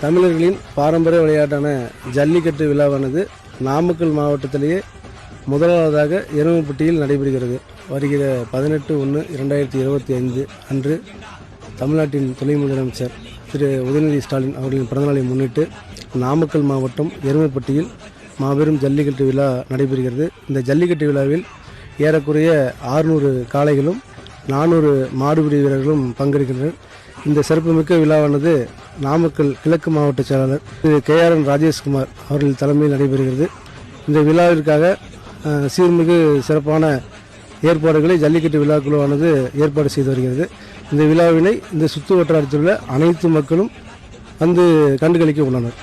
தமிழர்களின் பாரம்பரிய விளையாட்டான ஜல்லிக்கட்டு விழாவானது நாமக்கல் மாவட்டத்திலேயே முதலாவதாக எருமப்பட்டியில் நடைபெறுகிறது. வருகிற 18/1/2025 அன்று தமிழ்நாட்டின் துணை முதலமைச்சர் திரு உதயநிதி ஸ்டாலின் அவர்களின் பிறந்தநாளை முன்னிட்டு நாமக்கல் மாவட்டம் எருமப்பட்டியில் மாபெரும் ஜல்லிக்கட்டு விழா நடைபெறுகிறது. இந்த ஜல்லிக்கட்டு விழாவில் ஏறக்குறைய 600 காளைகளும் 400 மாடுபிடி வீரர்களும் பங்கேற்கின்றனர். இந்த சிறப்புமிக்க விழாவானது நாமக்கல் கிழக்கு மாவட்ட செயலாளர் திரு KRN ராஜேஷ்குமார் அவர்கள் தலைமையில் நடைபெறுகிறது. இந்த விழாவிற்காக சீர்மிகு சிறப்பான ஏற்பாடுகளை ஜல்லிக்கட்டு விழாக்குழுவானது ஏற்பாடு செய்து வருகிறது. இந்த விழாவினை இந்த சுற்று வட்டாரத்தில் உள்ள அனைத்து மக்களும் வந்து கண்டுகளிக்க உள்ளனர்.